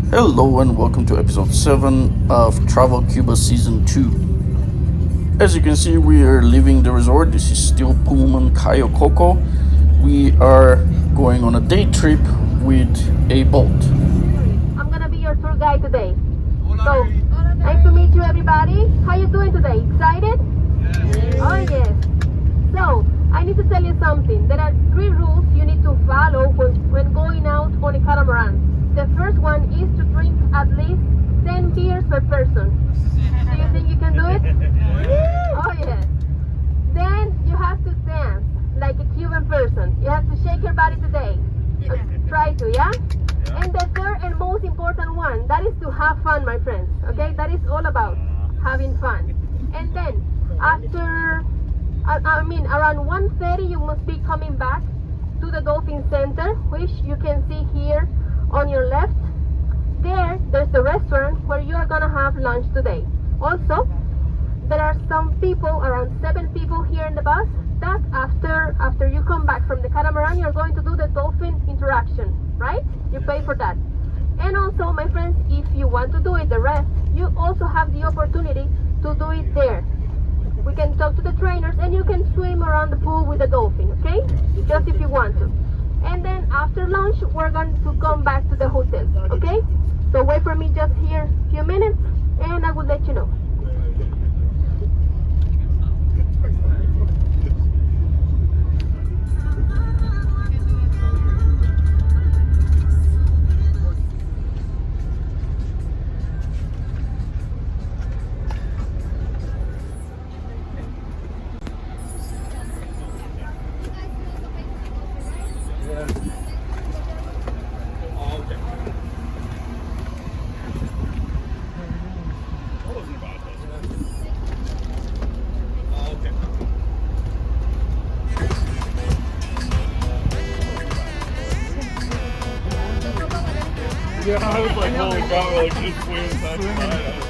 Hello and welcome to episode 7 of Travel Cuba Season 2. As you can see, we are leaving the resort. This is still Pullman Cayo Coco. We are going on a day trip with a boat. I'm gonna be your tour guide today. So, nice to meet you everybody. How you doing today? Excited? Oh yes. So, I need to tell you something. There are 3 rules you need to follow when going out on a catamaran. The first one is to drink at least 10 beers per person. Do you think you can do it? Oh yes. Then you have to dance like a Cuban person. You have to shake your body today. Try to, yeah? And the third and most important one, that is to have fun, my friends. Okay? That is all about having fun. And then after around 1:30 you must be coming back to the Dolphin Center, which you can see here on your left. There's the restaurant where you are gonna have lunch today. Also, there are some people, around 7 people here in the bus, that after you come back from the catamaran, you're going to do the dolphin interaction, right? You pay for that. And also, my friends, if you want to do it the rest, you also have the opportunity to do it there. We can talk to the trainers and you can swim around the pool with the dolphin, okay? Just if you want to. And then after lunch, we're going to come back to the hotel, okay? So wait for me just here a few minutes and I will let you know. Yeah, I was like, holy cow, like just swinging side to side.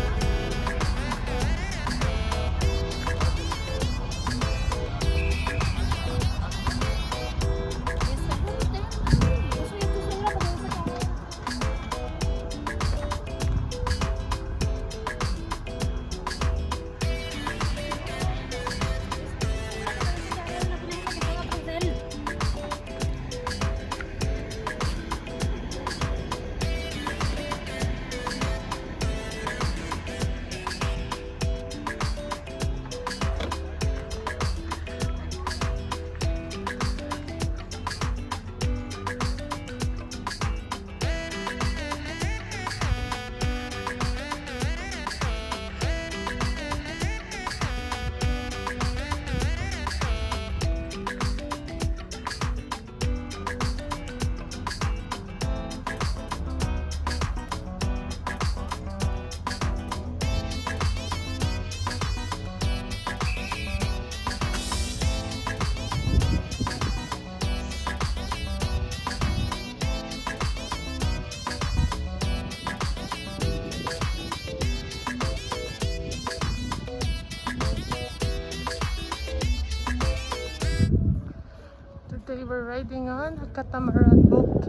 Today we're riding on a catamaran boat.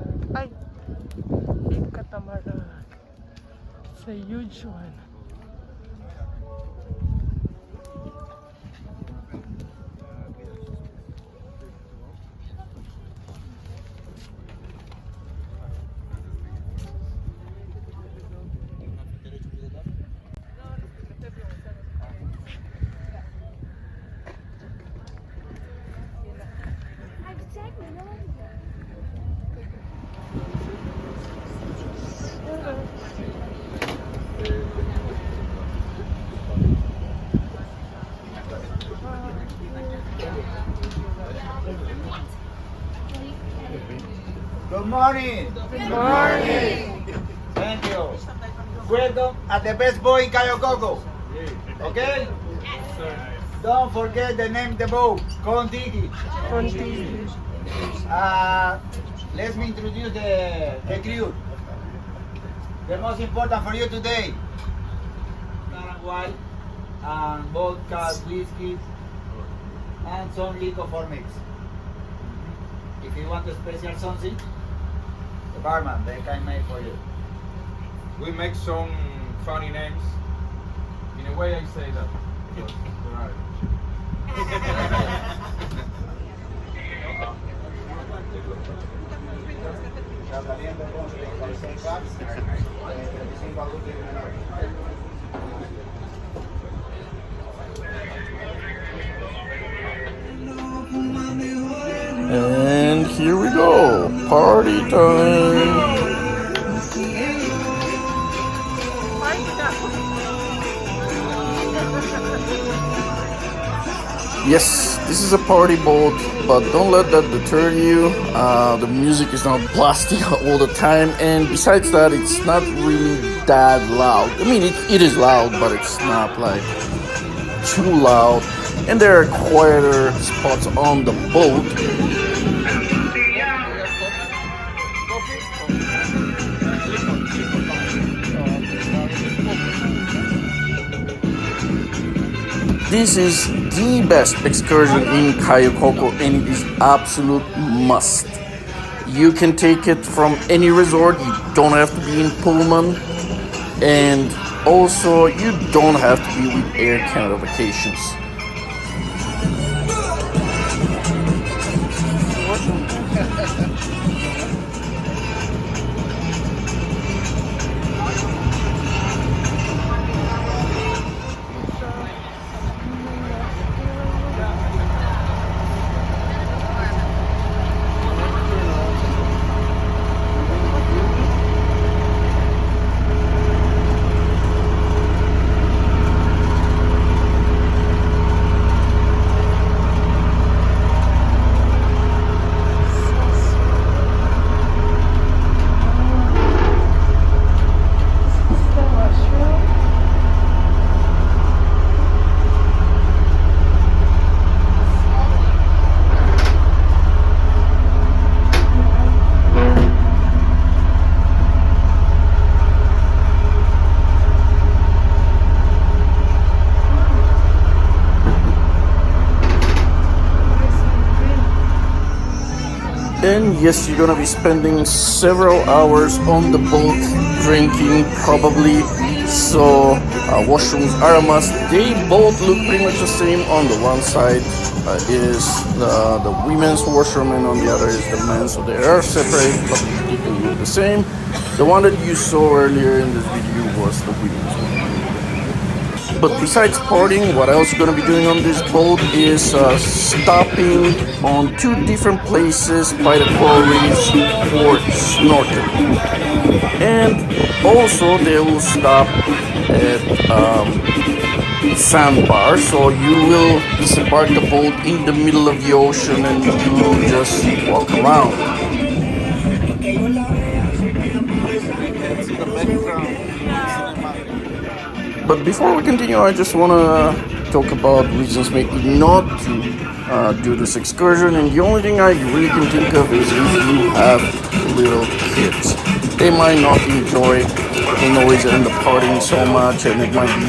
Big catamaran. It's a huge one. Good morning. Good morning. Thank you. Welcome at the best boy in Cayo Coco. Okay? Don't forget the name of the boat, Contiki. Let me introduce the crew. The most important for you today, white and vodka, whiskey, and some liquor for mix. If you want a special something, the barman, they can make for you. we make some funny names. In a way, I say that because there And here we go, party time. Yes, this is a party boat, but don't let that deter you. The music is not blasting all the time, and besides that, it's not really that loud. I mean, it is loud, but it's not like too loud. And there are quieter spots on the boat. This is the best excursion in Kayokoko, and it is absolute must. You can take it from any resort. You don't have to be in Pullman, and also you don't have to be with Air Canada Vacations. And yes, you're gonna be spending several hours on the boat drinking, probably. So washrooms are a must. They both look pretty much the same. On the one side is the women's washroom, and on the other is the men's. So they are separate, but they can look the same. The one that you saw earlier in this video was the women's one. But besides partying, what else you're gonna be doing on this boat is stopping on two different places by the coral reefs for snorkeling. And also they will stop at sandbar, so you will disembark the boat in the middle of the ocean and you will just walk around. But before we continue, I just want to talk about reasons maybe not to do this excursion. And the only thing I really can think of is if you have little kids. They might not enjoy the noise and the partying so much, and it might be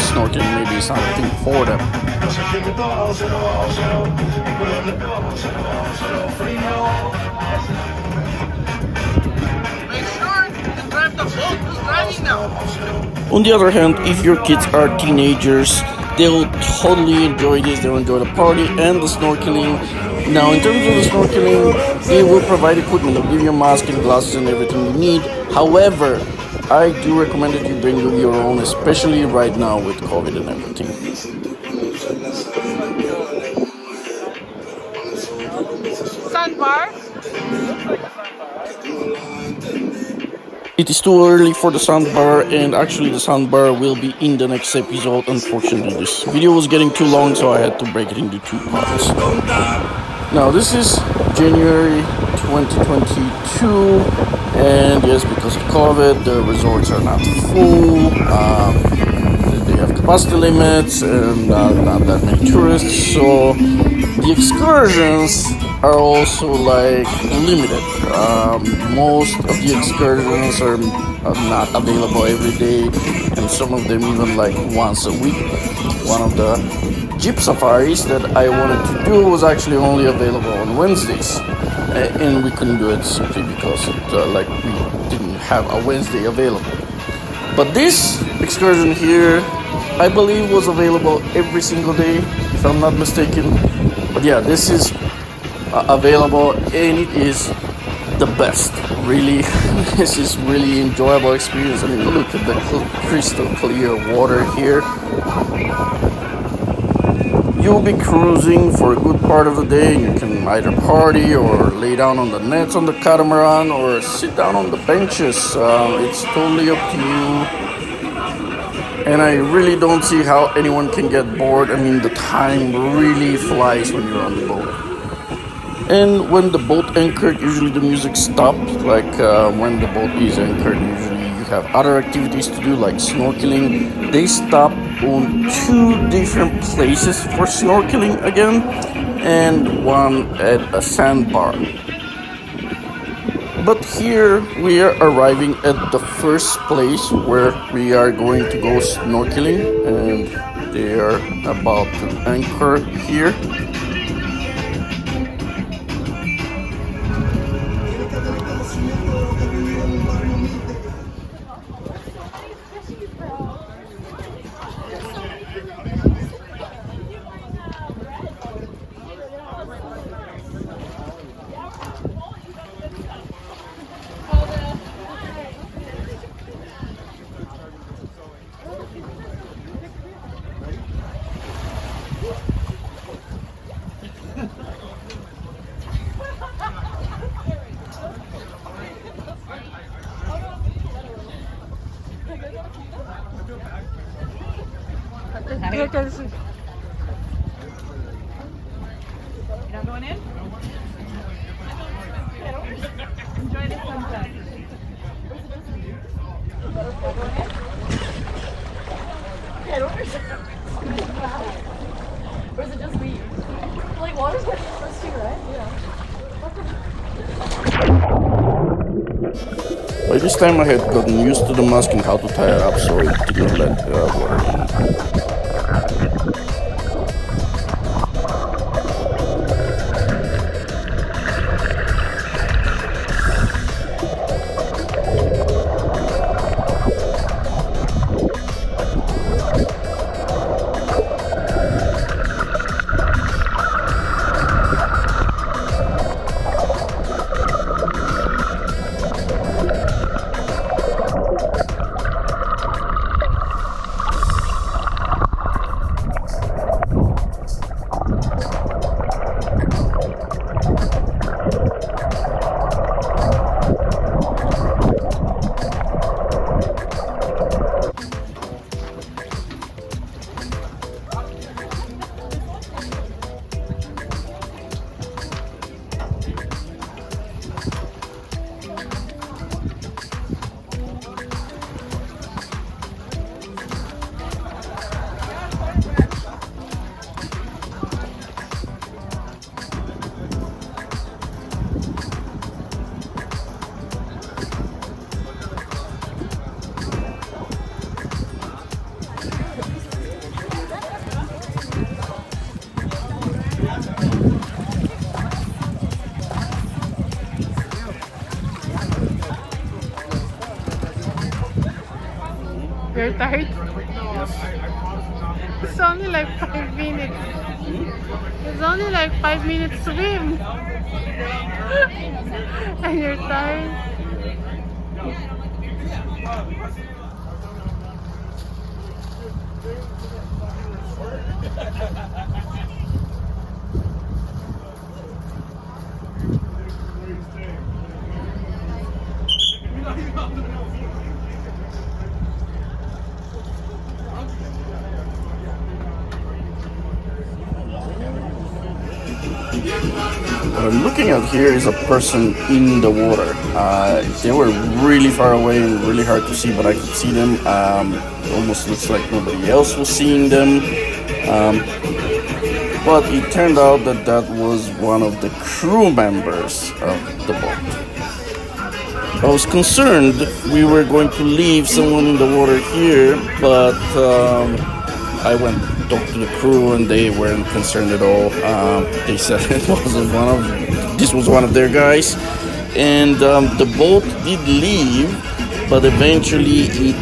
snorkeling maybe is not a thing for them. On the other hand, if your kids are teenagers, they'll totally enjoy this. They'll enjoy the party and the snorkeling. Now, in terms of the snorkeling, they will provide equipment. They'll give you a mask and glasses and everything you need. However, I do recommend that you bring your own, especially right now with COVID and everything. Sandbar? It is too early for the sandbar, and actually the sandbar will be in the next episode. Unfortunately, this video was getting too long, so I had to break it into two parts. Now, this is January 2022, and yes, because of COVID, the resorts are not full. They have capacity limits and not that many tourists, so the excursions are also like limited. Most of the excursions are not available every day, and some of them even like once a week. One of the jeep safaris that I wanted to do was actually only available on Wednesdays, and we couldn't do it simply because we didn't have a Wednesday available. But this excursion here, I believe, was available every single day, if I'm not mistaken. But yeah, this is available, and it is the best. Really, this is really enjoyable experience. I mean, look at the crystal clear water here. You'll be cruising for a good part of the day. You can either party or lay down on the nets on the catamaran or sit down on the benches. It's totally up to you. And I really don't see how anyone can get bored. I mean, the time really flies when you're on the boat. And when the boat anchored, usually the music stopped. Like when the boat is anchored, usually you have other activities to do, like snorkeling. They stop on 2 different places for snorkeling again, and one at a sandbar. But here we are arriving at the first place where we are going to go snorkeling, and they are about to anchor here. You're not going in? Enjoy the sunset. Or is it just me? Like, water's working for us too, right? Yeah. By this time I had gotten used to the mask and how to tie it up, so it didn't let water in. You're tired? It's only like 5 minutes. It's only like 5 minutes swim. And you're tired? What I'm looking at here is a person in the water. They were really far away and really hard to see, but I could see them. It almost looks like nobody else was seeing them. But it turned out that that was one of the crew members of the boat. I was concerned we were going to leave someone in the water here, but I went to talk to the crew and they weren't concerned at all. They said this was one of their guys, and the boat did leave but eventually it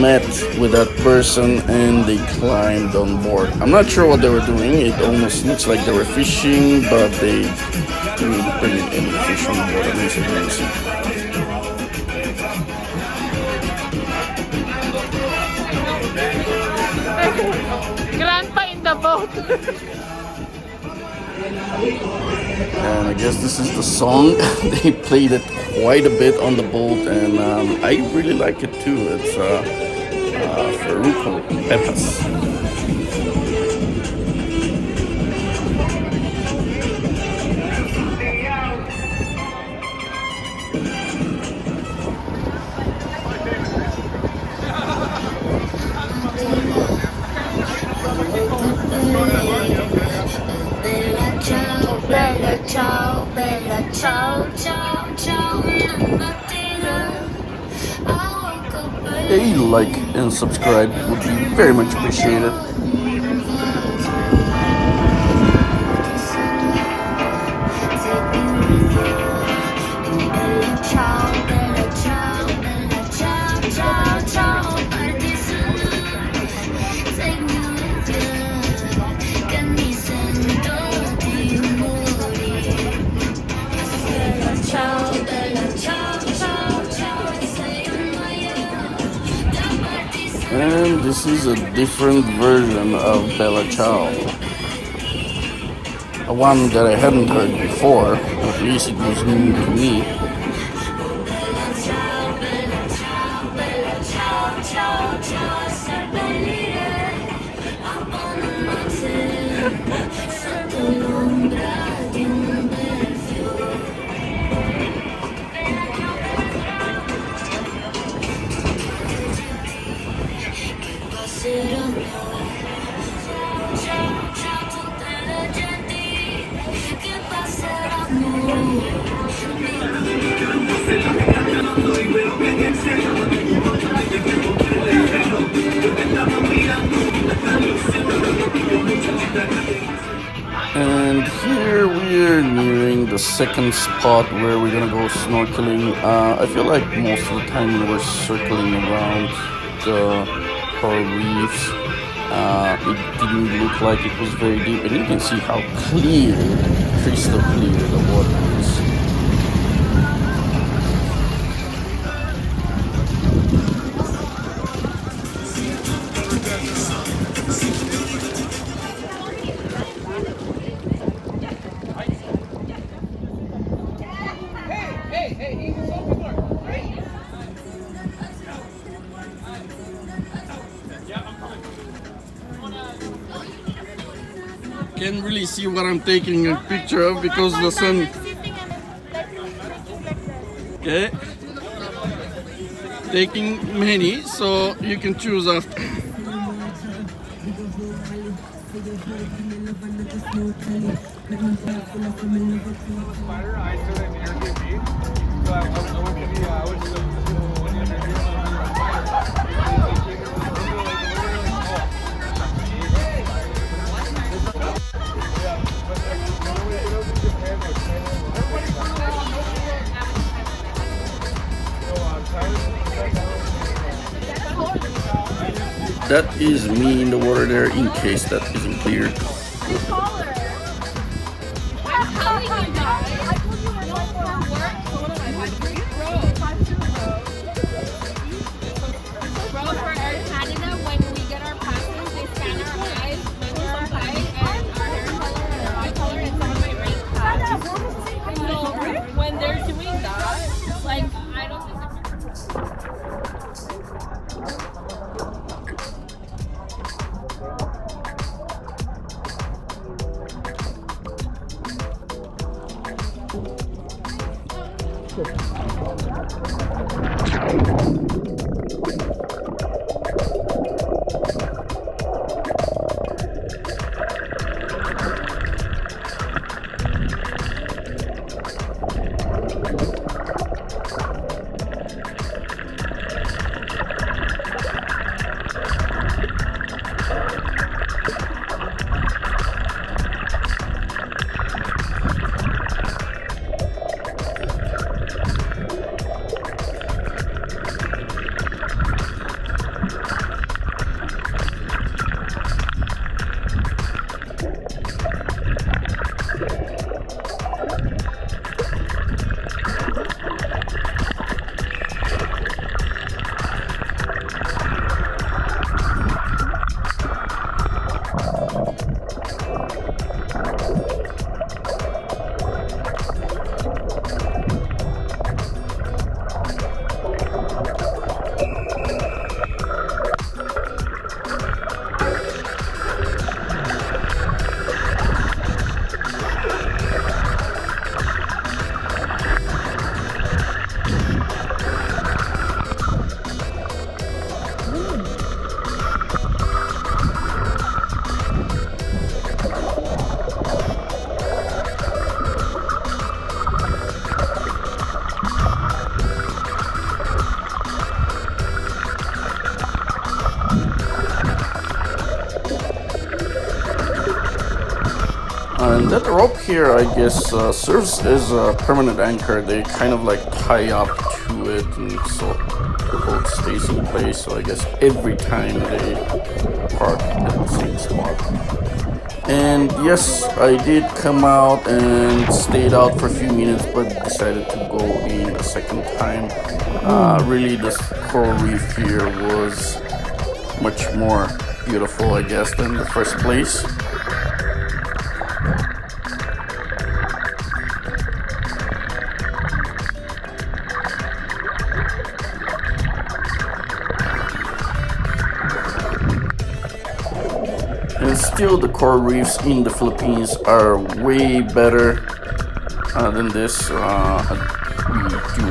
met with that person and they climbed on board. I'm not sure what they were doing. It almost looks like they were fishing, but they didn't bring any fish on board, at least I didn't see. Grandpa in the boat. And I guess this is the song. They played it quite a bit on the boat, and I really like it too. It's Ferruco Pepas. A like and subscribe would be very much appreciated. And this is a different version of Bella Ciao. One that I hadn't heard before, at least it was new to me. And here we're nearing the second spot where we're gonna go snorkeling. I feel like most of the time we were circling around the coral reefs. It didn't look like it was very deep, and you can see how clear, crystal clear the water is. Can't really see what I'm taking a picture of because the sun. Okay. Taking many, so you can choose after. That is me in the water there, in case that isn't clear. When they're doing that, like, I don't think And that rope here, I guess, serves as a permanent anchor. They kind of like tie up to it, and so the boat stays in place. So I guess every time they park at the same spot. And yes, I did come out and stayed out for a few minutes, but decided to go in a second time. Really, this coral reef here was much more beautiful, I guess, than the first place. And still, the coral reefs in the Philippines are way better than this. We do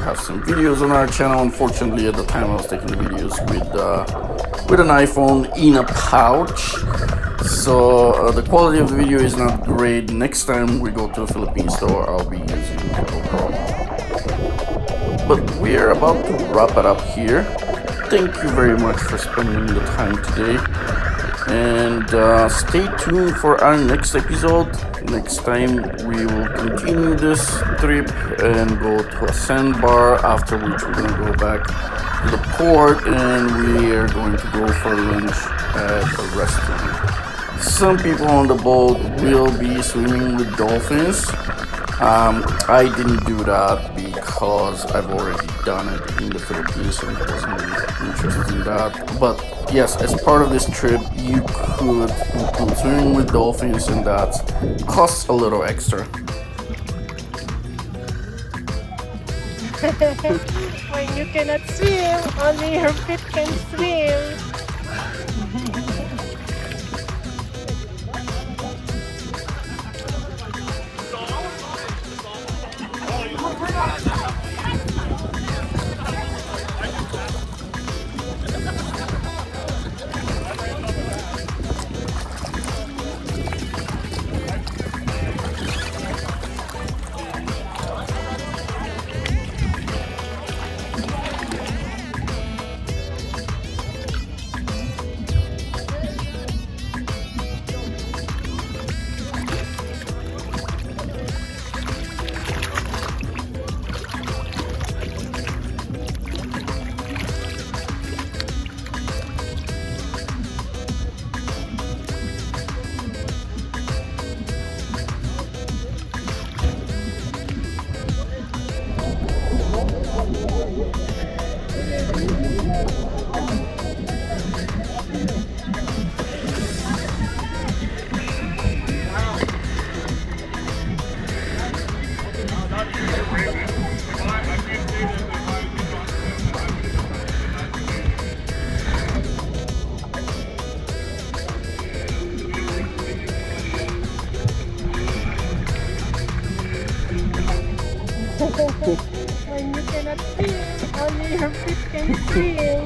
have some videos on our channel. Unfortunately, at the time I was taking the videos with an iPhone in a pouch, so the quality of the video is not great. Next time we go to the Philippines, though, I'll be using the GoPro. But we're about to wrap it up here. Thank you very much for spending the time today. And stay tuned for our next episode. Next time we will continue this trip and go to a sandbar, after which we're going to go back to the port and we are going to go for lunch at a restaurant. Some people on the boat will be swimming with dolphins. I didn't do that because I've already done it in the Philippines and I wasn't really interested in that. But yes, as part of this trip, you could include swimming with dolphins, and that costs a little extra. When you cannot swim, only your feet can swim. When you cannot swim, only your feet can swim.